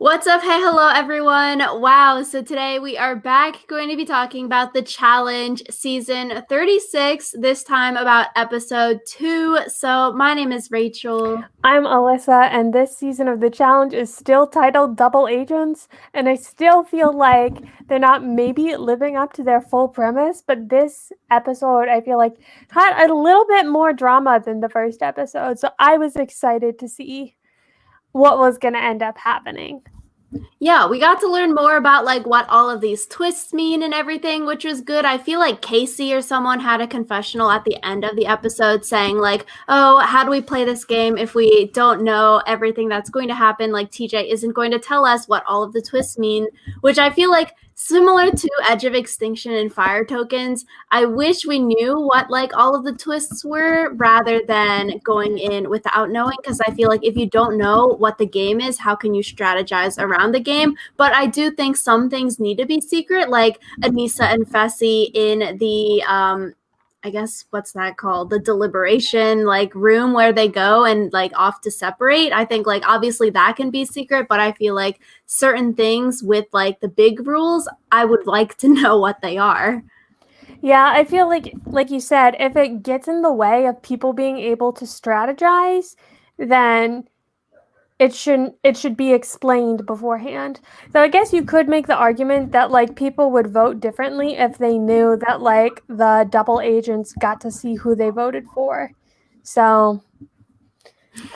What's up? Hey, hello, everyone. Wow. So today we are back going to be talking about the challenge season 36, this time about episode 2. So my name is Rachel. I'm Alyssa, and this season of the challenge is still titled Double Agents, and I still feel like they're not maybe living up to their full premise, but this episode I feel like had a little bit more drama than the first episode, so I was excited to see what was going to end up happening. Yeah, we got to learn more about like what all of these twists mean and everything, which was good. I feel like Casey or someone had a confessional at the end of the episode saying like, "Oh, how do we play this game if we don't know everything that's going to happen? Like TJ isn't going to tell us what all of the twists mean," which I feel like similar to Edge of Extinction and Fire Tokens, I wish we knew what like all of the twists were rather than going in without knowing, because I feel like if you don't know what the game is, how can you strategize around the game? But I do think some things need to be secret, like Anissa and Fessy in the I guess what's that called? The deliberation like room where they go and like off to separate. I think like obviously that can be secret, but I feel like certain things with like the big rules, I would like to know what they are. Yeah, I feel like you said, if it gets in the way of people being able to strategize, then it should be explained beforehand. So I guess you could make the argument that like people would vote differently if they knew that like the double agents got to see who they voted for. So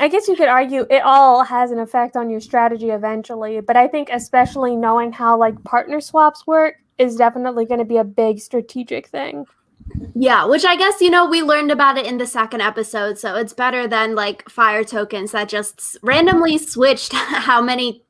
I guess you could argue it all has an effect on your strategy eventually, but I think especially knowing how like partner swaps work is definitely going to be a big strategic thing. Yeah, which I guess, we learned about it in the second episode, so it's better than like fire tokens that just randomly switched how many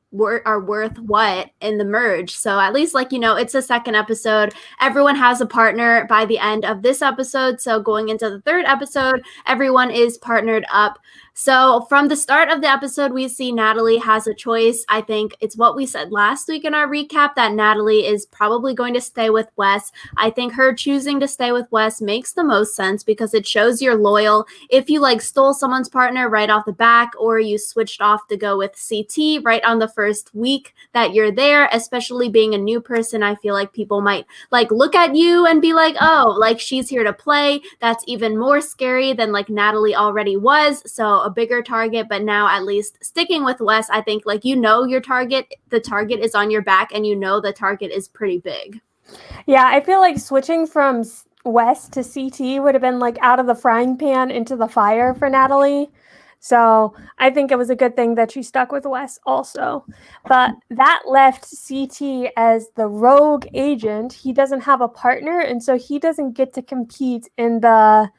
are worth what in the merge. So at least, like, it's a second episode. Everyone has a partner by the end of this episode. So going into the third episode, everyone is partnered up. So from the start of the episode, we see Natalie has a choice. I think it's what we said last week in our recap that Natalie is probably going to stay with Wes. I think her choosing to stay with Wes makes the most sense because it shows you're loyal. If you like stole someone's partner right off the back, or you switched off to go with CT right on the first week that you're there, especially being a new person, I feel like people might like look at you and be like, oh, like she's here to play. That's even more scary than like Natalie already was. So a bigger target, but now at least sticking with Wes, I think like your target, the target is on your back, and the target is pretty big. Yeah, I feel like switching from West to CT would have been like out of the frying pan into the fire for Natalie. So I think it was a good thing that she stuck with Wes also. But that left CT as the rogue agent. He doesn't have a partner, and so he doesn't get to compete in the,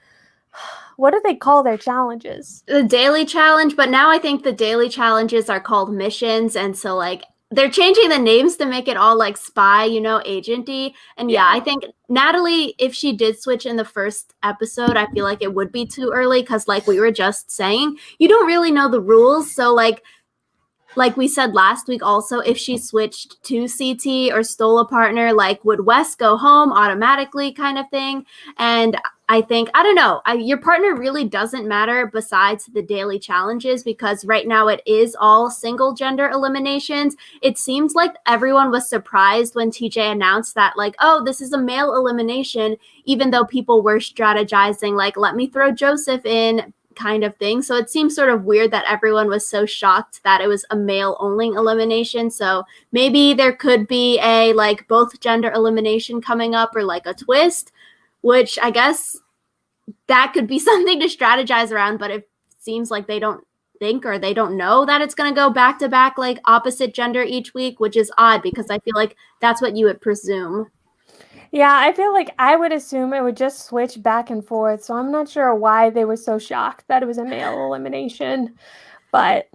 what do they call their challenges? The daily challenge, but now I think the daily challenges are called missions, and so like they're changing the names to make it all like spy, agenty. And yeah, I think Natalie, if she did switch in the first episode, I feel like it would be too early because like we were just saying, you don't really know the rules. So like we said last week also, if she switched to CT or stole a partner, like would Wes go home automatically kind of thing? And I think, I don't know, your partner really doesn't matter besides the daily challenges, because right now it is all single gender eliminations. It seems like everyone was surprised when TJ announced that like, oh, this is a male elimination, even though people were strategizing like, let me throw Joseph in kind of thing. So it seems sort of weird that everyone was so shocked that it was a male only elimination. So maybe there could be a like both gender elimination coming up, or like a twist, which I guess that could be something to strategize around. But it seems like they don't think, or they don't know that it's going to go back to back like opposite gender each week, which is odd because I feel like that's what you would presume. Yeah, I feel like I would assume it would just switch back and forth. So I'm not sure why they were so shocked that it was a male elimination, but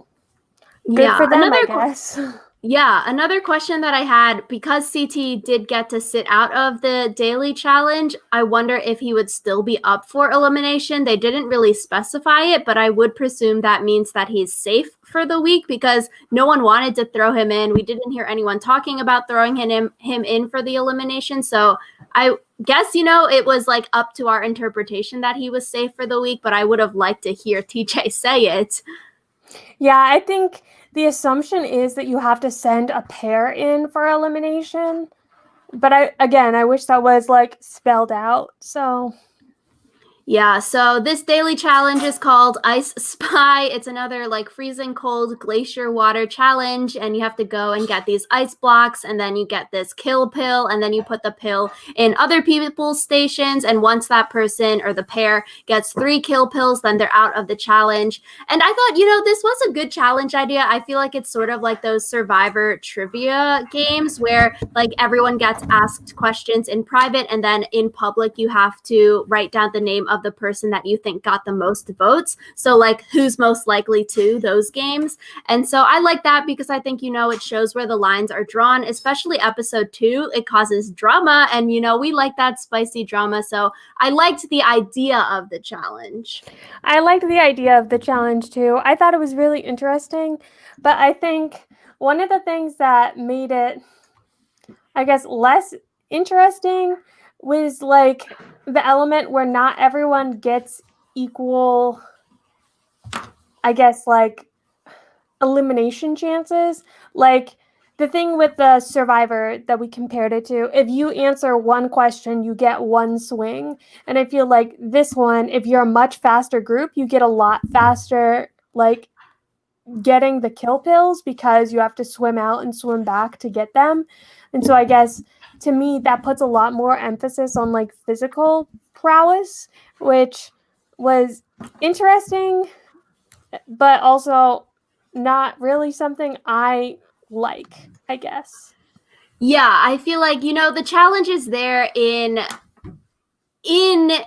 good for them, I guess. Yeah, another question that I had, because CT did get to sit out of the daily challenge, I wonder if he would still be up for elimination. They didn't really specify it, but I would presume that means that he's safe for the week because no one wanted to throw him in. We didn't hear anyone talking about throwing him in for the elimination. So I guess, it was like up to our interpretation that he was safe for the week, but I would have liked to hear TJ say it. Yeah, I think the assumption is that you have to send a pair in for elimination. But I wish that was like spelled out. So Yeah, so this daily challenge is called Ice Spy. It's another like freezing cold glacier water challenge, and you have to go and get these ice blocks, and then you get this kill pill, and then you put the pill in other people's stations, and once that person or the pair gets 3 kill pills, then they're out of the challenge. And I thought, this was a good challenge idea. I feel like it's sort of like those Survivor trivia games where like everyone gets asked questions in private, and then in public you have to write down the name of the person that you think got the most votes. So like who's most likely to those games. And so I like that because I think, it shows where the lines are drawn, especially episode 2. It causes drama, and, we like that spicy drama. So I liked the idea of the challenge. I liked the idea of the challenge too. I thought it was really interesting, but I think one of the things that made it, I guess, less interesting was like the element where not everyone gets equal, I guess, like elimination chances. Like the thing with the Survivor that we compared it to, if you answer one question, you get 1 swing. And I feel like this one, if you're a much faster group, you get a lot faster, like getting the kill pills because you have to swim out and swim back to get them. And so I guess to me that puts a lot more emphasis on like physical prowess, which was interesting, but also not really something I like, I guess. Yeah, I feel like, the challenge is there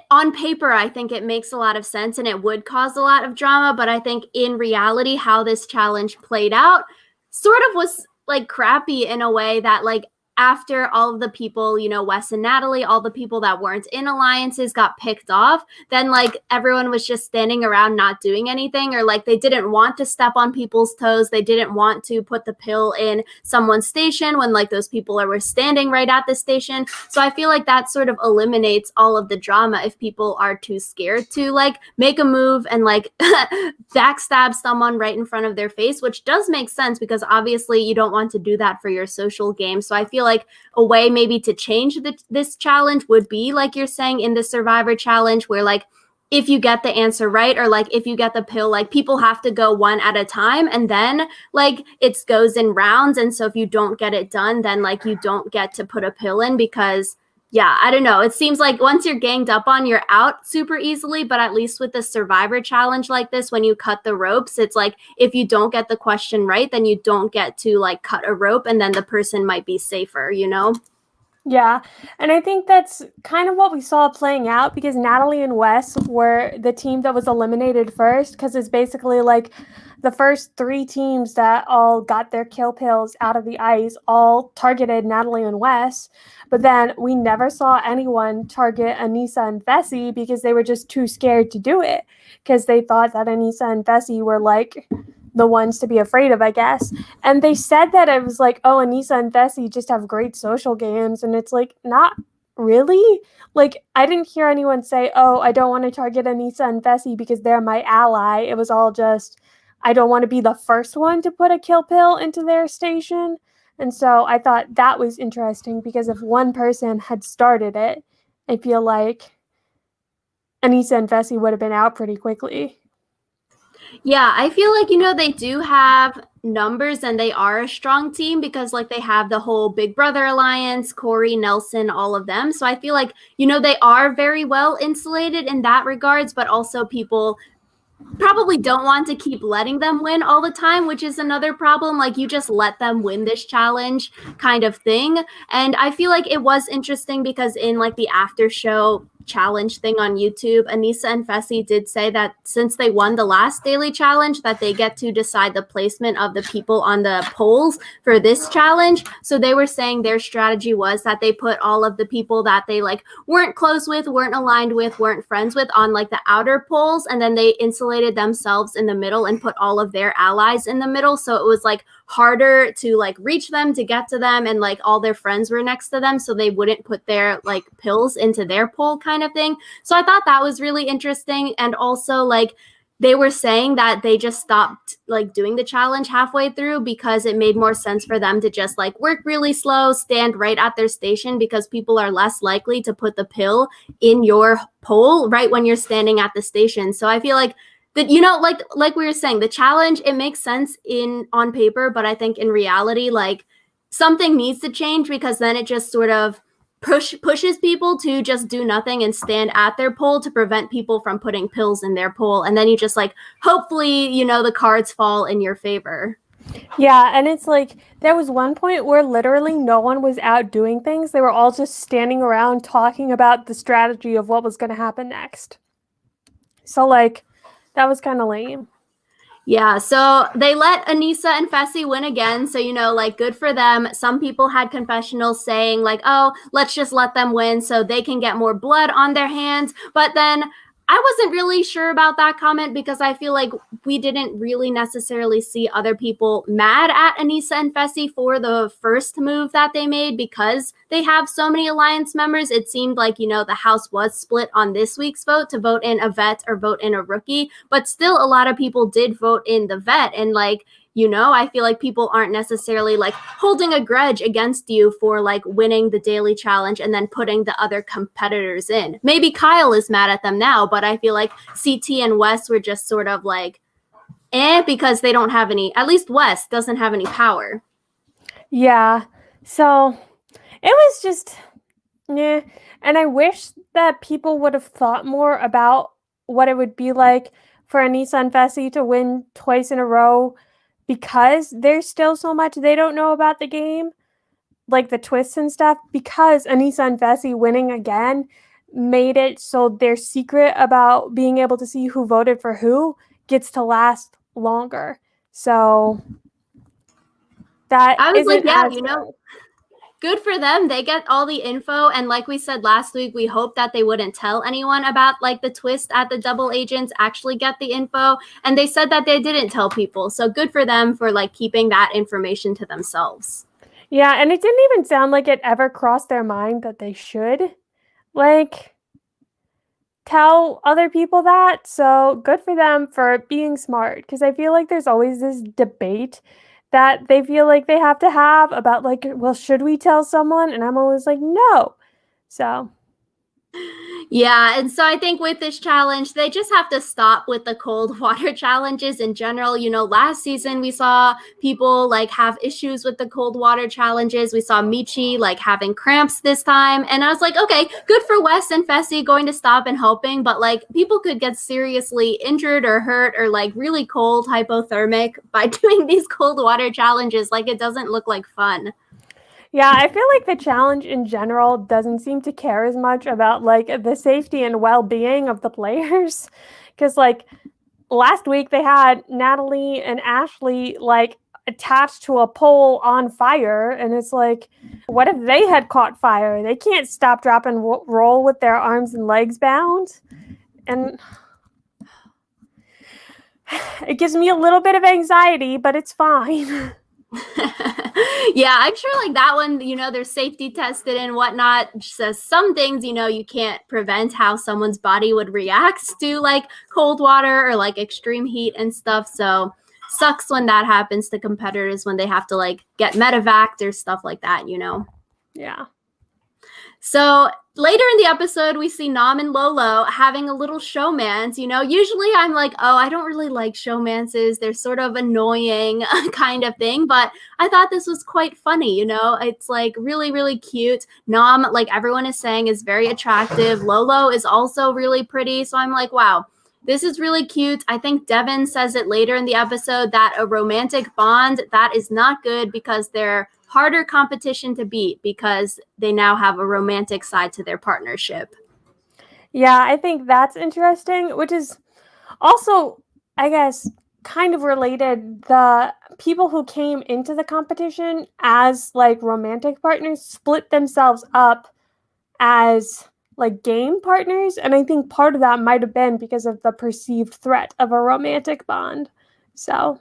on paper. I think it makes a lot of sense and it would cause a lot of drama, but I think in reality how this challenge played out sort of was like crappy in a way that like after all of the people, Wes and Natalie, all the people that weren't in alliances got picked off, then like everyone was just standing around not doing anything, or like they didn't want to step on people's toes. They didn't want to put the pill in someone's station when like those people were standing right at the station. So I feel like that sort of eliminates all of the drama if people are too scared to like make a move and like backstab someone right in front of their face, which does make sense because obviously you don't want to do that for your social game. So I feel like a way maybe to change this challenge would be like you're saying in the Survivor challenge, where like if you get the answer right, or like if you get the pill, like people have to go one at a time, and then like it goes in rounds. And so if you don't get it done, then like you don't get to put a pill in because I don't know. It seems like once you're ganged up on, you're out super easily. But at least with the Survivor challenge like this, when you cut the ropes, it's like if you don't get the question right, then you don't get to like cut a rope, and then the person might be safer, Yeah, and I think that's kind of what we saw playing out because Natalie and Wes were the team that was eliminated first, because it's basically like the first 3 teams that all got their kill pills out of the ice all targeted Natalie and Wes, but then we never saw anyone target Alyssa and Fessy because they were just too scared to do it, because they thought that Alyssa and Fessy were like the ones to be afraid of, I guess. And they said that it was like, oh, Alyssa and Fessy just have great social games. And it's like, not really. Like, I didn't hear anyone say, oh, I don't want to target Alyssa and Fessy because they're my ally. It was all just, I don't want to be the first one to put a kill pill into their station. And so I thought that was interesting because if one person had started it, I feel like Alyssa and Fessy would have been out pretty quickly. Yeah, I feel like, they do have numbers and they are a strong team because like they have the whole Big Brother alliance, Corey, Nelson, all of them. So I feel like, they are very well insulated in that regards, but also people probably don't want to keep letting them win all the time, which is another problem. Like you just let them win this challenge kind of thing. And I feel like it was interesting because in like the after show challenge thing on YouTube, Alyssa and Fessy did say that since they won the last daily challenge, that they get to decide the placement of the people on the polls for this challenge. So they were saying their strategy was that they put all of the people that they like weren't close with, weren't aligned with, weren't friends with on like the outer polls, and then they insulated themselves in the middle and put all of their allies in the middle. So it was like harder to like reach them, to get to them, and like all their friends were next to them, so they wouldn't put their like pills into their poll kind of thing. So I thought that was really interesting. And also like they were saying that they just stopped like doing the challenge halfway through because it made more sense for them to just like work really slow, stand right at their station, because people are less likely to put the pill in your pole right when you're standing at the station. So I feel like that, you know, like we were saying, the challenge, it makes sense in on paper, but I think in reality, like something needs to change, because then it just sort of pushes people to just do nothing and stand at their pole to prevent people from putting pills in their pole. And then you just like, hopefully, you know, the cards fall in your favor. Yeah, and it's like there was one point where literally no one was out doing things. They were all just standing around talking about the strategy of what was going to happen next. So like that was kind of lame. Yeah, so they let Alyssa and Fessy win again. So, you know, like, good for them. Some people had confessionals saying, like, oh, let's just let them win so they can get more blood on their hands. But then I wasn't really sure about that comment, because I feel like we didn't really necessarily see other people mad at Alyssa and Fessy for the first move that they made, because they have so many alliance members. It seemed like, you know, the house was split on this week's vote to vote in a vet or vote in a rookie, but still a lot of people did vote in the vet. And like, you know, I feel like people aren't necessarily like holding a grudge against you for like winning the daily challenge and then putting the other competitors in. Maybe Kyle is mad at them now, but I feel like CT and Wes were just sort of like, because they don't have any, at least Wes doesn't have any power. Yeah. So it was just, yeah. And I wish that people would have thought more about what it would be like for Alyssa and Fessy to win twice in a row, because there's still so much they don't know about the game, like the twists and stuff, because Alyssa and Fessy winning again made it so their secret about being able to see who voted for who gets to last longer. So that I was like, isn't yeah, as you know, good for them. They get all the info. And like we said last week, we hope that they wouldn't tell anyone about like the twist at the double agents actually get the info. And they said that they didn't tell people. So good for them for like keeping that information to themselves. Yeah, and it didn't even sound like it ever crossed their mind that they should like tell other people that. So good for them for being smart, because I feel like there's always this debate that they feel like they have to have about like, well, should we tell someone? And I'm always like, no. So Yeah, and so I think with this challenge, they just have to stop with the cold water challenges in general. You know, last season we saw people like have issues with the cold water challenges. We saw Michi like having cramps this time. And I was like, okay, good for Wes and Fessy going to stop and helping. But like, people could get seriously injured or hurt or like really cold, hypothermic by doing these cold water challenges. Like, it doesn't look like fun. yeah, I feel like the challenge in general doesn't seem to care as much about like the safety and well-being of the players. Because like last week they had Natalie and Ashley like attached to a pole on fire, and it's like, what if they had caught fire? They can't stop, drop, and roll with their arms and legs bound. And it gives me a little bit of anxiety, but it's fine. Yeah, I'm sure like that one, you know, they're safety tested and whatnot. Says some things, you know, you can't prevent how someone's body would react to like cold water or like extreme heat and stuff. So sucks when that happens to competitors, when they have to like get medevaced or stuff like that, you know. Yeah. So later in the episode, we see Nam and Lolo having a little showmance. You know, usually I'm like, oh, I don't really like showmances. They're sort of annoying kind of thing. But I thought this was quite funny. You know, it's like really, really cute. Nam, like everyone is saying, is very attractive. Lolo is also really pretty. So I'm like, wow. This is really cute. I think Devin says it later in the episode that a romantic bond, that is not good, because they're harder competition to beat because they now have a romantic side to their partnership. Yeah, I think that's interesting, which is also, I guess, kind of related. The people who came into the competition as like romantic partners split themselves up as like game partners, and I think part of that might have been because of the perceived threat of a romantic bond. So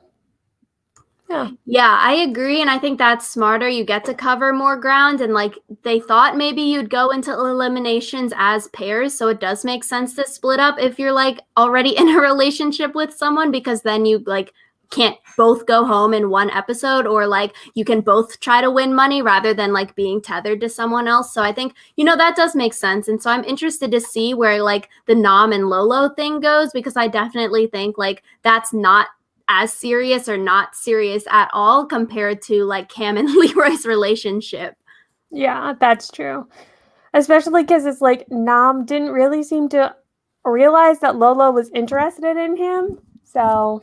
Yeah, I agree. And I think that's smarter. You get to cover more ground. And like they thought maybe you'd go into eliminations as pairs. So it does make sense to split up if you're like already in a relationship with someone, because then you like can't both go home in one episode, or like you can both try to win money rather than like being tethered to someone else. So I think, that does make sense. And so I'm interested to see where like the Nam and Lolo thing goes, because I definitely think like that's not as serious or not serious at all compared to like Cam and Leroy's relationship. Yeah, that's true. Especially because it's like Nam didn't really seem to realize that Lolo was interested in him. So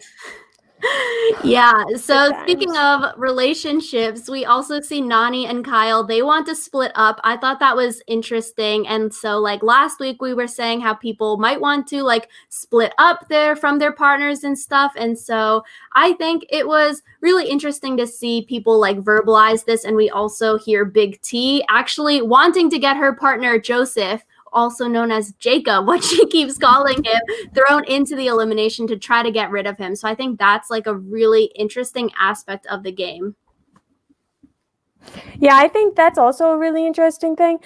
Yeah. good So speaking times. of relationships, we also see Nani and Kyle. They want to split up. I thought that was interesting. And so like last week we were saying how people might want to like split up from their partners and stuff. And so I think it was really interesting to see people like verbalize this. And we also hear Big T actually wanting to get her partner Joseph, also known as Jacob, what she keeps calling him, thrown into the elimination to try to get rid of him. So I think that's like a really interesting aspect of the game. Yeah, I think that's also a really interesting thing.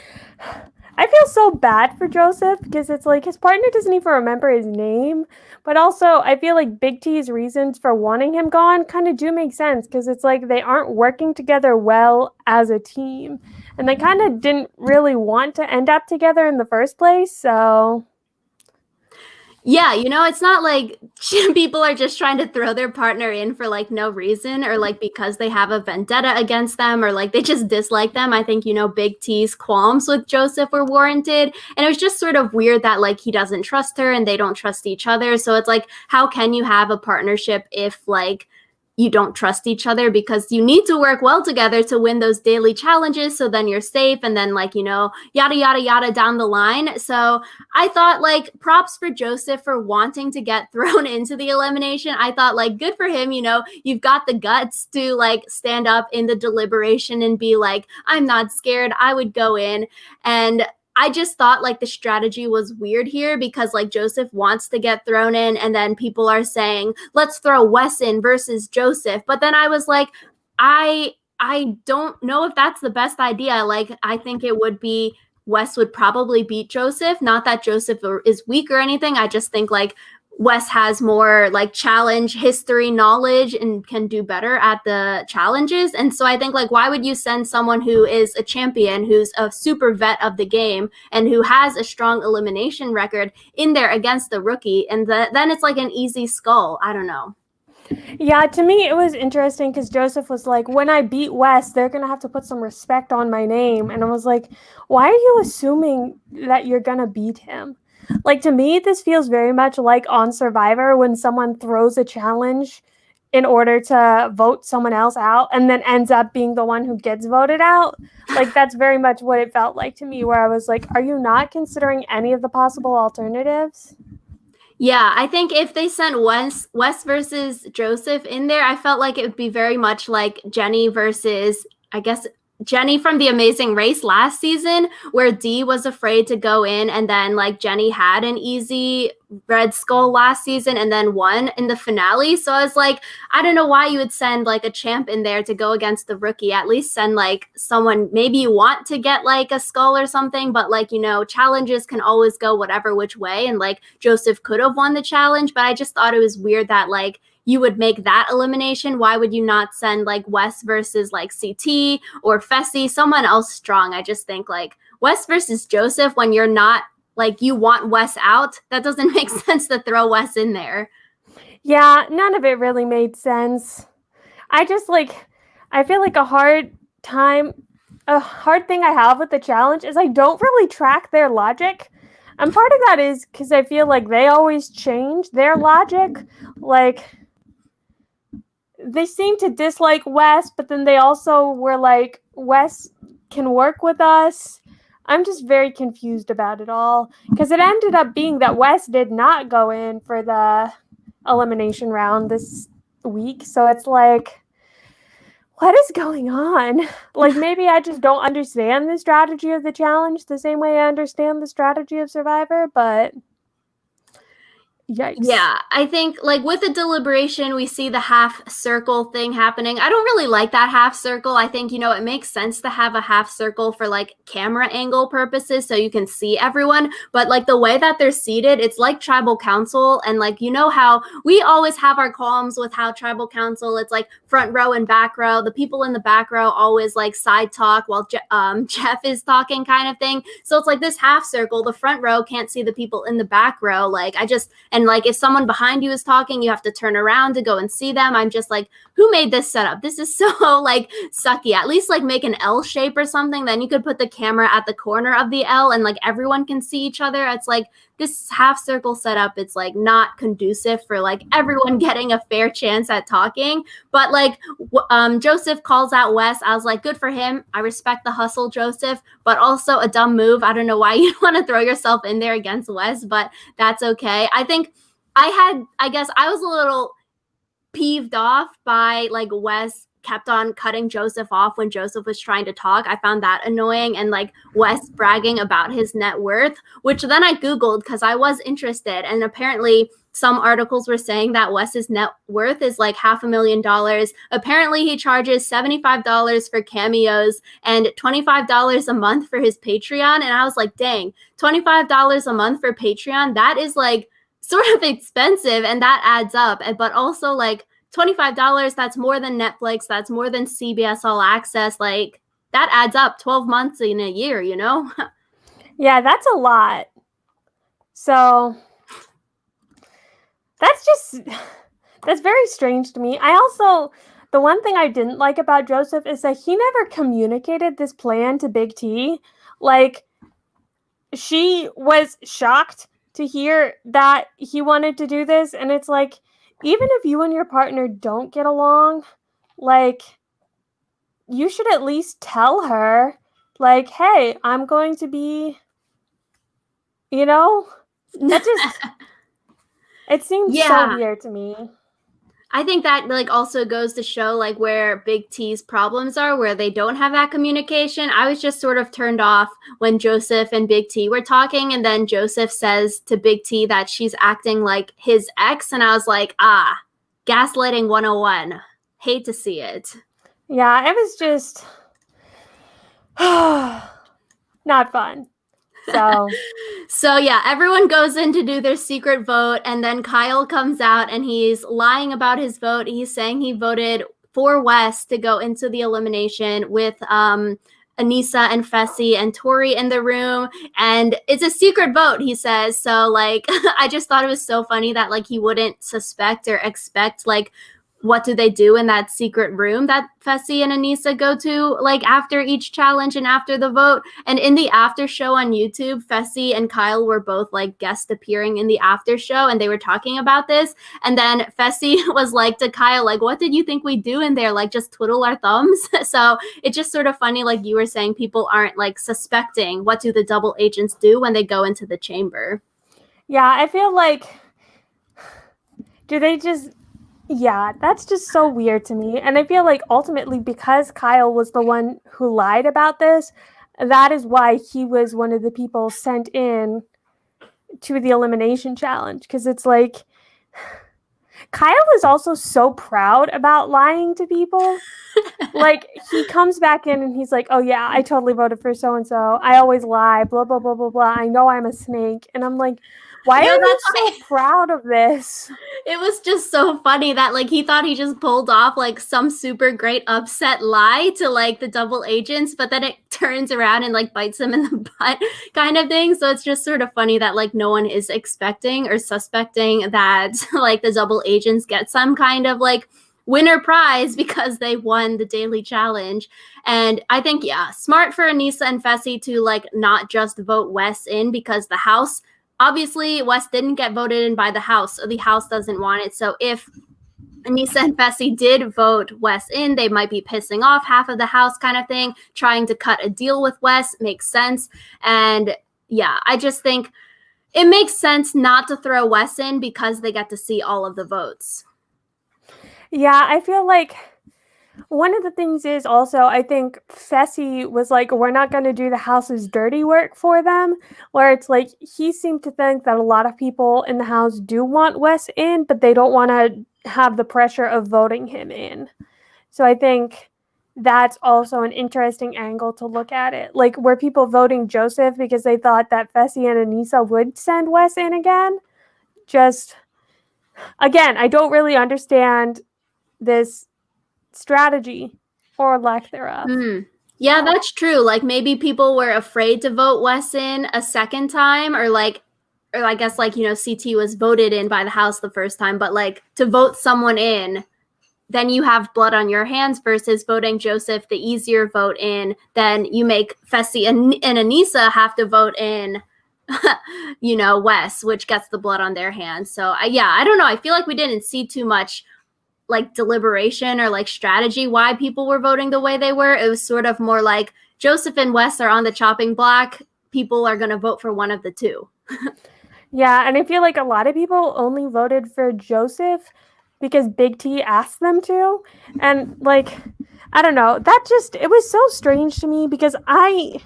I feel so bad for Joseph because it's like his partner doesn't even remember his name. But also, I feel like Big T's reasons for wanting him gone kind of do make sense because it's like they aren't working together well as a team. And they kind of didn't really want to end up together in the first place. So Yeah, it's not like people are just trying to throw their partner in for like no reason, or like because they have a vendetta against them, or like they just dislike them. I think, Big T's qualms with Joseph were warranted. And it was just sort of weird that like he doesn't trust her and they don't trust each other. So it's like, how can you have a partnership if like you don't trust each other? Because you need to work well together to win those daily challenges, so then you're safe, and then like yada yada yada down the line. So I thought like props for Joseph for wanting to get thrown into the elimination. I thought like good for him, you've got the guts to like stand up in the deliberation and be like, I'm not scared, I would go in. And I just thought like the strategy was weird here, because like Joseph wants to get thrown in, and then people are saying, let's throw Wes in versus Joseph. But then I was like, I don't know if that's the best idea. Like I think it would be Wes would probably beat Joseph. Not that Joseph is weak or anything. I just think like Wes has more like challenge history knowledge and can do better at the challenges. And so I think like, why would you send someone who is a champion, who's a super vet of the game, and who has a strong elimination record in there against the rookie? And then it's like an easy skull. I don't know. yeah, to me it was interesting because Joseph was like, when I beat Wes, they're gonna have to put some respect on my name. And I was like, why are you assuming that you're gonna beat him? Like, to me, this feels very much like on Survivor when someone throws a challenge in order to vote someone else out and then ends up being the one who gets voted out. Like, that's very much what it felt like to me, where I was like, are you not considering any of the possible alternatives? Yeah, I think if they sent Wes versus Joseph in there, I felt like it would be very much like Jenny versus, I guess, Jenny from The Amazing Race last season, where Dee was afraid to go in, and then like Jenny had an easy Red Skull last season and then won in the finale. So I was like, I don't know why you would send like a champ in there to go against the rookie. At least send like someone maybe you want to get like a skull or something, but like, challenges can always go whatever which way. And like Joseph could have won the challenge, but I just thought it was weird that like you would make that elimination. Why would you not send like Wes versus like CT or Fessy, someone else strong? I just think like Wes versus Joseph, when you're not like you want Wes out, that doesn't make sense to throw Wes in there. Yeah, none of it really made sense. I just like, I feel like a hard thing I have with the challenge is I don't really track their logic. And part of that is because I feel like they always change their logic. Like, they seem to dislike Wes, but then they also were like, Wes can work with us. I'm just very confused about it all because it ended up being that Wes did not go in for the elimination round this week. So it's like, what is going on? Like, maybe I just don't understand the strategy of the challenge the same way I understand the strategy of Survivor, but Yikes. Yeah, I think like with the deliberation, we see the half circle thing happening. I don't really like that half circle. I think, it makes sense to have a half circle for like camera angle purposes so you can see everyone. But like the way that they're seated, it's like tribal council. And like, how we always have our qualms with how tribal council, it's like front row and back row. The people in the back row always like side talk while Jeff is talking kind of thing. So it's like this half circle, the front row can't see the people in the back row. And like if someone behind you is talking, you have to turn around to go and see them. I'm just like, who made this setup? This is so like sucky. At least like make an L shape or something. Then you could put the camera at the corner of the L and like everyone can see each other. It's like this half circle setup. It's like not conducive for like everyone getting a fair chance at talking. But like Joseph calls out Wes. I was like, good for him. I respect the hustle, Joseph, but also a dumb move. I don't know why you want to throw yourself in there against Wes, but that's okay. I think I guess I was a little peeved off by like Wes kept on cutting Joseph off when Joseph was trying to talk. I found that annoying. And like Wes bragging about his net worth, which then I Googled because I was interested. And apparently some articles were saying that Wes's net worth is like $500,000. Apparently he charges $75 for cameos and $25 a month for his Patreon. And I was like, dang, $25 a month for Patreon. That is like sort of expensive, and that adds up. But also like $25, that's more than Netflix, that's more than CBS All Access. Like that adds up 12 months in a year, Yeah, that's a lot. So that's very strange to me. The one thing I didn't like about Joseph is that he never communicated this plan to Big T. Like, she was shocked to hear that he wanted to do this, and it's like, even if you and your partner don't get along, like, you should at least tell her, like, hey, I'm going to be, that just, it seems so weird to me. I think that like also goes to show like where Big T's problems are, where they don't have that communication. I was just sort of turned off when Joseph and Big T were talking, and then Joseph says to Big T that she's acting like his ex, and I was like, gaslighting 101. Hate to see it. Yeah, it was just not fun. So yeah, everyone goes in to do their secret vote, and then Kyle comes out and he's lying about his vote. He's saying he voted for Wes to go into the elimination with Alyssa and Fessy and Tori in the room, and it's a secret vote, he says. So like I just thought it was so funny that like he wouldn't suspect or expect like what do they do in that secret room that Fessy and Alyssa go to like after each challenge and after the vote. And in the after show on YouTube, Fessy and Kyle were both like guest appearing in the after show, and they were talking about this. And then Fessy was like to Kyle, like, what did you think we do in there? Like just twiddle our thumbs? So it's just sort of funny, like you were saying, people aren't like suspecting what do the double agents do when they go into the chamber. Yeah, I feel like yeah, that's just so weird to me. And I feel like ultimately because Kyle was the one who lied about this, that is why he was one of the people sent in to the elimination challenge. Because it's like, Kyle is also so proud about lying to people. Like, he comes back in and he's like, oh yeah, I totally voted for so-and-so. I always lie, blah, blah, blah, blah, blah. I know I'm a snake. And I'm like, why are you so proud of this? It was just so funny that like he thought he just pulled off like some super great upset lie to like the double agents, but then it turns around and like bites him in the butt kind of thing. So it's just sort of funny that like no one is expecting or suspecting that like the double agents get some kind of like winner prize because they won the daily challenge. And I think, yeah, smart for Alyssa and Fessy to like not just vote Wes in, because the house, obviously Wes didn't get voted in by the house, so the house doesn't want it. So if Alyssa and Fessy did vote Wes in, they might be pissing off half of the house kind of thing, trying to cut a deal with Wes. Makes sense. And yeah, I just think it makes sense not to throw Wes in because they get to see all of the votes. Yeah, I feel like One of the things is also, I think Fessy was like, we're not going to do the house's dirty work for them, where it's like, he seemed to think that a lot of people in the house do want Wes in, but they don't want to have the pressure of voting him in. So I think that's also an interesting angle to look at it. Like, were people voting Joseph because they thought that Fessy and Anissa would send Wes in again? Just, again, I don't really understand this strategy or lack thereof. Yeah, that's true. Like maybe people were afraid to vote Wes in a second time, or I guess like, CT was voted in by the House the first time, but like to vote someone in, then you have blood on your hands versus voting Joseph, the easier vote in. Then you make Fessy and Anissa have to vote in, Wes, which gets the blood on their hands. So I don't know. I feel like we didn't see too much like deliberation or like strategy why people were voting the way they were. It was sort of more like Joseph and Wes are on the chopping block. People are going to vote for one of the two. Yeah, and I feel like a lot of people only voted for Joseph because Big T asked them to. And like, I don't know, it was so strange to me because I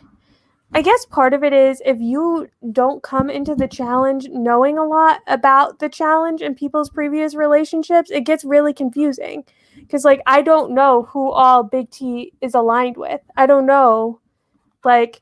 guess part of it is if you don't come into the challenge knowing a lot about the challenge and people's previous relationships, it gets really confusing. Because, like, I don't know who all Big T is aligned with. I don't know. Like,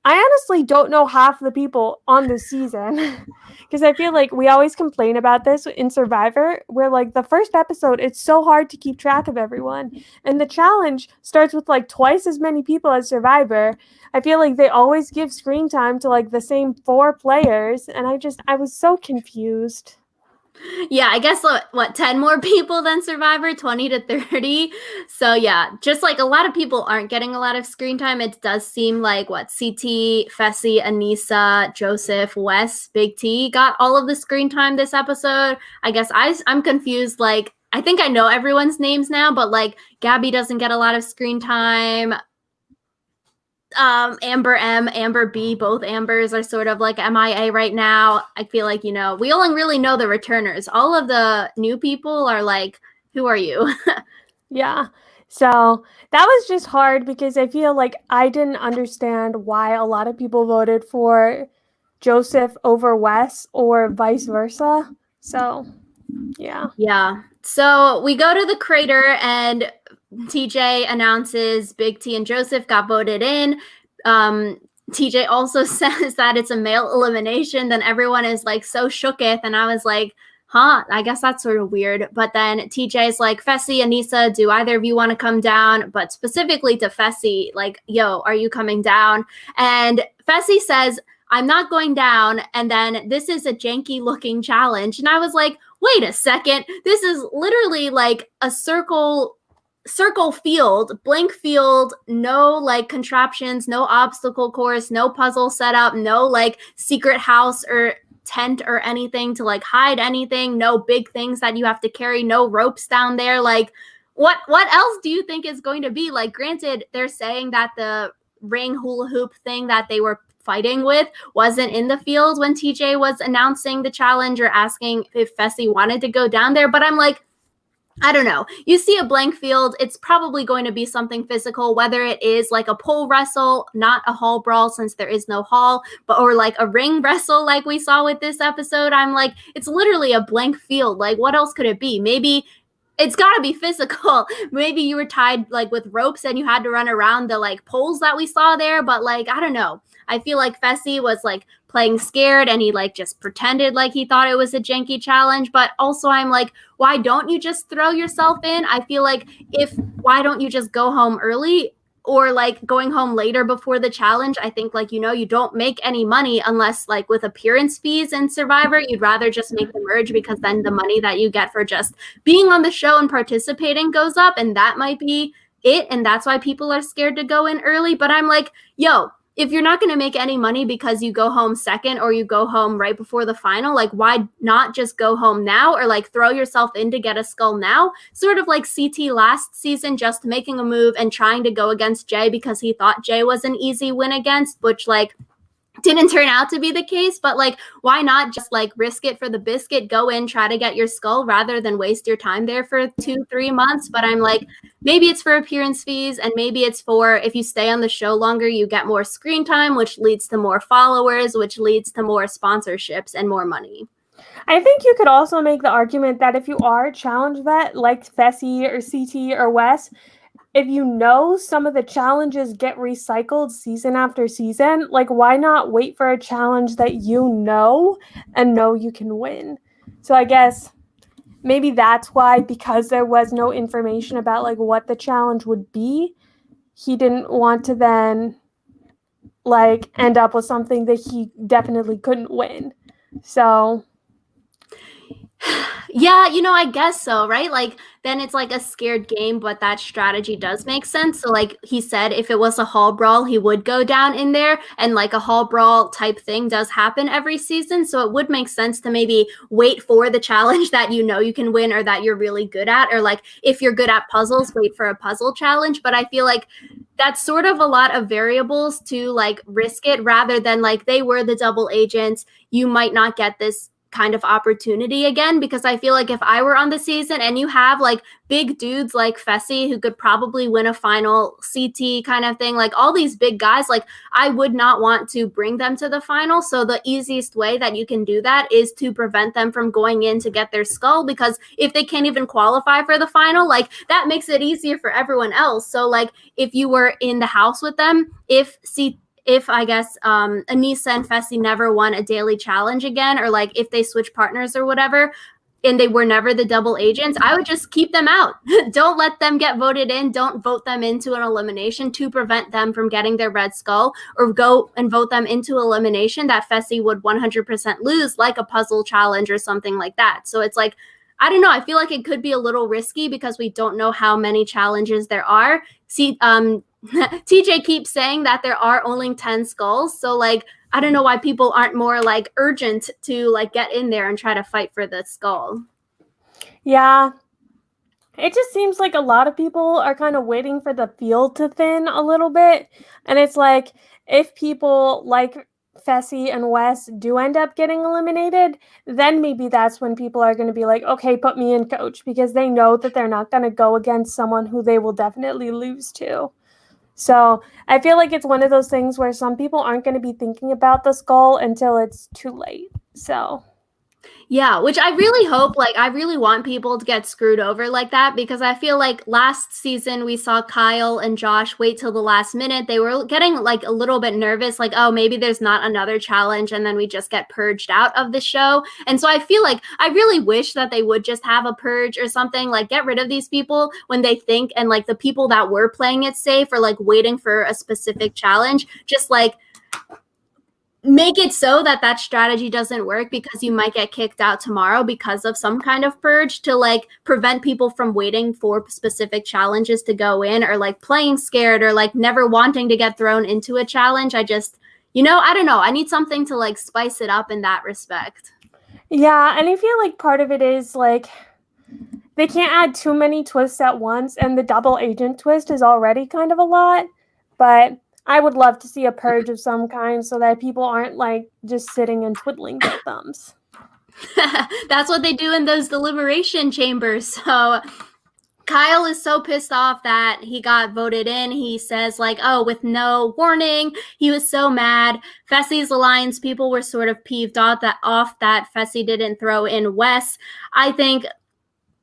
I honestly don't know half the people on this season. Because I feel like we always complain about this in Survivor, where, like, the first episode, it's so hard to keep track of everyone. And the challenge starts with, like, twice as many people as Survivor. I feel like they always give screen time to, like, the same 4 players. And I was so confused. Yeah, I guess 10 more people than Survivor, 20 to 30. So yeah, just like a lot of people aren't getting a lot of screen time. It does seem like CT, Fessy, Anissa, Joseph, Wes, Big T got all of the screen time this episode. I guess I'm confused. Like, I think I know everyone's names now, but like Gabby doesn't get a lot of screen time. Amber M, Amber B, both Ambers are sort of like MIA right now. I feel like, we only really know the returners. All of the new people are like, who are you? Yeah. So that was just hard because I feel like I didn't understand why a lot of people voted for Joseph over Wes or vice versa. So, yeah. Yeah. So we go to the crater and TJ announces Big T and Joseph got voted in. TJ also says that it's a male elimination. Then everyone is like so shooketh. And I was like, huh, I guess that's sort of weird. But then TJ's like, Fessy, Anissa, do either of you want to come down? But specifically to Fessy, like, yo, are you coming down? And Fessy says, I'm not going down. And then this is a janky looking challenge. And I was like, wait a second. This is literally like a circle field, blank field, no like contraptions, no obstacle course, no puzzle setup, no like secret house or tent or anything to like hide anything, no big things that you have to carry, no ropes down there. Like what else do you think is going to be? Like, granted, they're saying that the ring hula hoop thing that they were fighting with wasn't in the field when TJ was announcing the challenge or asking if Fessy wanted to go down there. But I'm like, I don't know. You see a blank field, it's probably going to be something physical, whether it is like a pole wrestle, not a hall brawl since there is no hall, or like a ring wrestle like we saw with this episode. I'm like, it's literally a blank field. Like, what else could it be? Maybe it's got to be physical. Maybe you were tied like with ropes and you had to run around the like poles that we saw there, but like, I don't know. I feel like Fessy was like playing scared and he like just pretended like he thought it was a janky challenge. But also I'm like, why don't you just throw yourself in? I feel like why don't you just go home early or like going home later before the challenge? I think like, you don't make any money unless like with appearance fees in Survivor, you'd rather just make the merge because then the money that you get for just being on the show and participating goes up. And that might be it. And that's why people are scared to go in early. But I'm like, yo, if you're not going to make any money because you go home second or you go home right before the final, like why not just go home now or like throw yourself in to get a skull now? Sort of like CT last season, just making a move and trying to go against Jay because he thought Jay was an easy win against, which like didn't turn out to be the case, but like why not just like risk it for the biscuit, go in, try to get your skull rather than waste your time there for 2-3 months. But I'm like, maybe it's for appearance fees, and maybe it's for if you stay on the show longer, you get more screen time, which leads to more followers, which leads to more sponsorships and more money. I think you could also make the argument that if you are a challenge vet like Fessy or CT or Wes, if you know some of the challenges get recycled season after season, like why not wait for a challenge that you know and know you can win? So I guess maybe that's why, because there was no information about like what the challenge would be, he didn't want to then like end up with something that he definitely couldn't win. So yeah, I guess so, right? Like then it's like a scared game, but that strategy does make sense. So like he said, if it was a hall brawl, he would go down in there, and like a hall brawl type thing does happen every season. So it would make sense to maybe wait for the challenge that you can win or that you're really good at, or like if you're good at puzzles, wait for a puzzle challenge. But I feel like that's sort of a lot of variables to like risk it, rather than like they were the double agents, you might not get this kind of opportunity again. Because I feel like if I were on the season and you have like big dudes like Fessy who could probably win a final, CT kind of thing, like all these big guys, like I would not want to bring them to the final. So the easiest way that you can do that is to prevent them from going in to get their skull, because if they can't even qualify for the final, like that makes it easier for everyone else. So like if you were in the house with them, if I guess Alyssa and Fessy never won a daily challenge again, or like if they switch partners or whatever, and they were never the double agents, I would just keep them out. Don't let them get voted in. Don't vote them into an elimination to prevent them from getting their red skull, or go and vote them into elimination that Fessy would 100% lose, like a puzzle challenge or something like that. So it's like, I don't know. I feel like it could be a little risky because we don't know how many challenges there are. See, TJ keeps saying that there are only 10 skulls. So like, I don't know why people aren't more like urgent to like get in there and try to fight for the skull. yeah, it just seems like a lot of people are kind of waiting for the field to thin a little bit. And it's like, if people like Fessy and Wes do end up getting eliminated, then maybe that's when people are going to be like, okay, put me in, coach, because they know that they're not going to go against someone who they will definitely lose to. So I feel like it's one of those things where some people aren't going to be thinking about the skull until it's too late. So yeah, which I really hope, like, I really want people to get screwed over like that, because I feel like last season we saw Kyle and Josh wait till the last minute. They were getting like a little bit nervous, like, oh, maybe there's not another challenge, and then we just get purged out of the show. And so I feel like I really wish that they would just have a purge or something, like get rid of these people when they think, and like the people that were playing it safe or like waiting for a specific challenge, just like make it so that that strategy doesn't work, because you might get kicked out tomorrow because of some kind of purge, to like prevent people from waiting for specific challenges to go in, or like playing scared, or like never wanting to get thrown into a challenge. I just, I don't know. I need something to like spice it up in that respect. yeah, and I feel like part of it is like they can't add too many twists at once, and the double agent twist is already kind of a lot. But I would love to see a purge of some kind so that people aren't like just sitting and twiddling their thumbs. That's what they do in those deliberation chambers. So Kyle is so pissed off that he got voted in. He says like, oh, with no warning. He was so mad. Fessy's alliance people were sort of peeved off that Fessy didn't throw in Wes. I think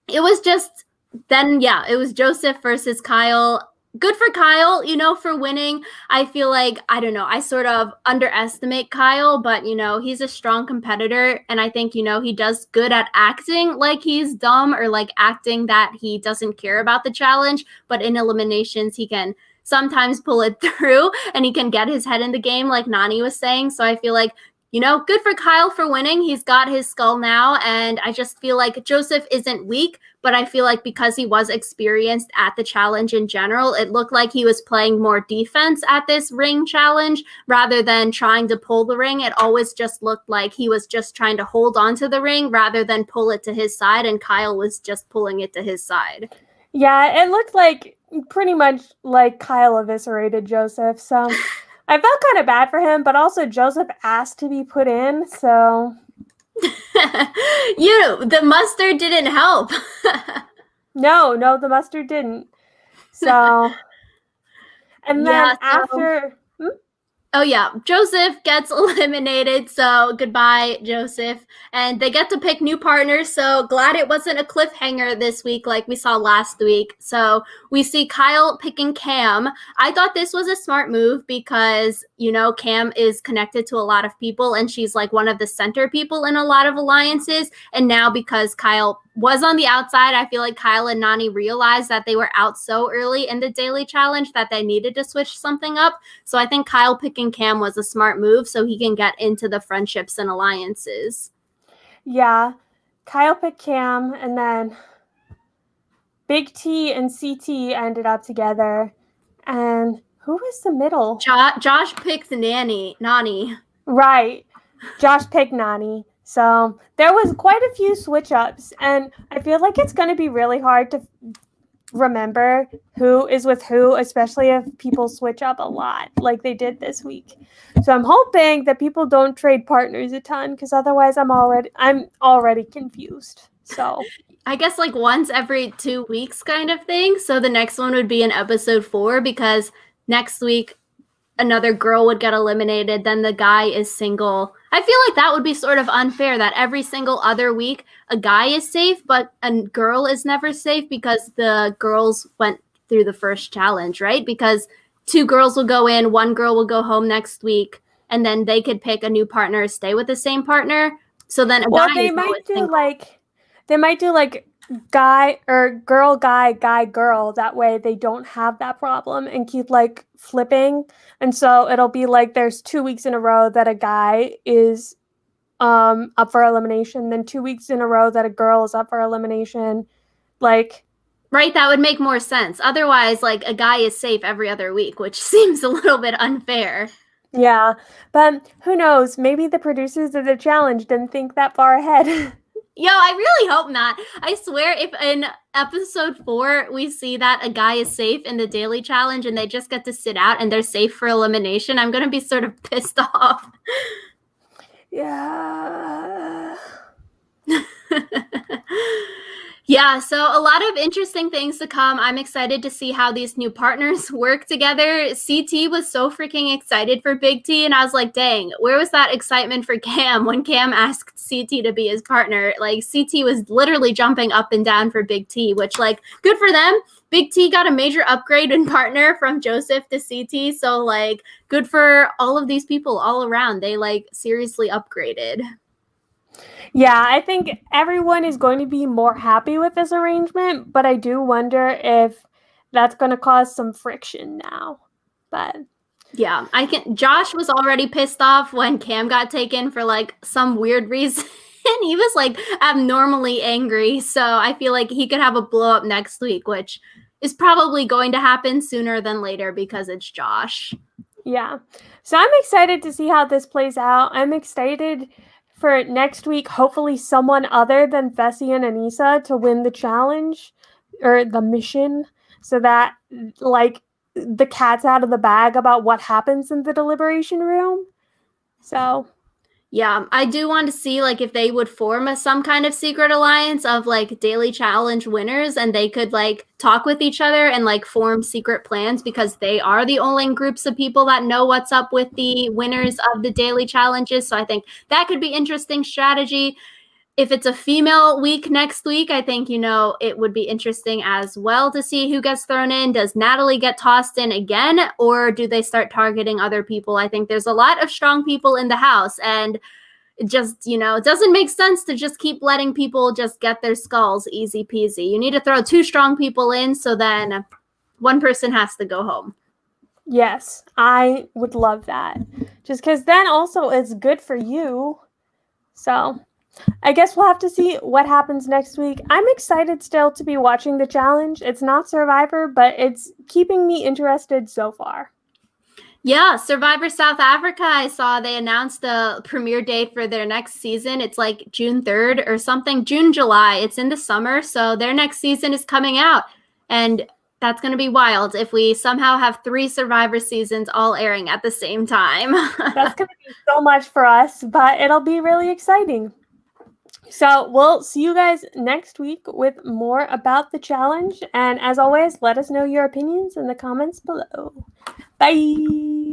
it was just then, yeah, it was Joseph versus Kyle. Good for Kyle, for winning. I feel like, I don't know, I sort of underestimate Kyle, but, he's a strong competitor. And I think, he does good at acting like he's dumb, or like acting that he doesn't care about the challenge. But in eliminations, he can sometimes pull it through, and he can get his head in the game, like Nani was saying. So I feel like, good for Kyle for winning. He's got his skull now. And I just feel like Joseph isn't weak, but I feel like because he was experienced at the challenge in general, it looked like he was playing more defense at this ring challenge rather than trying to pull the ring. It always just looked like he was just trying to hold on to the ring rather than pull it to his side, and Kyle was just pulling it to his side. Yeah, it looked like pretty much like Kyle eviscerated Joseph. So I felt kind of bad for him, but also Joseph asked to be put in, so The mustard didn't help. no, the mustard didn't. So, and then Yeah, so after, oh yeah, Joseph gets eliminated, so goodbye, Joseph. And they get to pick new partners, so glad it wasn't a cliffhanger this week like we saw last week. So we see Kyle picking Cam. I thought this was a smart move because, Cam is connected to a lot of people and she's like one of the center people in a lot of alliances. And now because Kyle was on the outside, I feel like Kyle and Nany realized that they were out so early in the daily challenge that they needed to switch something up. So I think Kyle picking Cam was a smart move so he can get into the friendships and alliances. yeah, Kyle picked Cam, and then Big T and CT ended up together. And who was the middle? Josh picked Nany. Right. Josh picked Nany. So there was quite a few switch ups, and I feel like it's going to be really hard to remember who is with who, especially if people switch up a lot like they did this week. So I'm hoping that people don't trade partners a ton, because otherwise I'm already confused. So I guess like once every 2 weeks kind of thing. So the next one would be in episode 4 because next week another girl would get eliminated, then the guy is single. I feel like that would be sort of unfair that every single other week a guy is safe, but a girl is never safe because the girls went through the first challenge, right? Because 2 girls will go in, 1 girl will go home next week, and then they could pick a new partner, stay with the same partner. So then they might do like guy or girl guy girl, that way they don't have that problem and keep like flipping. And so it'll be like there's 2 weeks in a row that a guy is up for elimination, then 2 weeks in a row that a girl is up for elimination. Like, right, that would make more sense. Otherwise, like a guy is safe every other week, which seems a little bit unfair. yeah, but who knows, maybe the producers of the challenge didn't think that far ahead. Yo, I really hope not. I swear, if in episode 4 we see that a guy is safe in the daily challenge and they just get to sit out and they're safe for elimination, I'm going to be sort of pissed off. Yeah. Yeah, so a lot of interesting things to come. I'm excited to see how these new partners work together. CT was so freaking excited for Big T, and I was like, dang, where was that excitement for Cam when Cam asked CT to be his partner? Like, CT was literally jumping up and down for Big T, which, like, good for them. Big T got a major upgrade in partner from Joseph to CT, so, like, good for all of these people all around. They, like, seriously upgraded. Yeah, I think everyone is going to be more happy with this arrangement, but I do wonder if that's going to cause some friction now. But yeah, Josh was already pissed off when Cam got taken for like some weird reason. He was like abnormally angry. So I feel like he could have a blow up next week, which is probably going to happen sooner than later because it's Josh. Yeah. So I'm excited to see how this plays out. I'm excited for next week, hopefully someone other than Fessy and Anissa to win the challenge or the mission, so that like the cat's out of the bag about what happens in the deliberation room. So yeah, I do want to see like if they would form some kind of secret alliance of like daily challenge winners and they could like talk with each other and like form secret plans because they are the only groups of people that know what's up with the winners of the daily challenges. So I think that could be interesting strategy. If it's a female week next week, I think, it would be interesting as well to see who gets thrown in. Does Natalie get tossed in again, or do they start targeting other people? I think there's a lot of strong people in the house, and it just, it doesn't make sense to just keep letting people just get their skulls easy peasy. You need to throw 2 strong people in, so then one person has to go home. Yes, I would love that. Just because then also it's good for you. So I guess we'll have to see what happens next week. I'm excited still to be watching the challenge. It's not Survivor, but it's keeping me interested so far. Yeah, Survivor South Africa, I saw they announced the premiere date for their next season. It's like June 3rd or something, June, July. It's in the summer, so their next season is coming out. And That's going to be wild if we somehow have 3 Survivor seasons all airing at the same time. That's going to be so much for us, but it'll be really exciting. So we'll see you guys next week with more about the challenge. And as always, let us know your opinions in the comments below. Bye.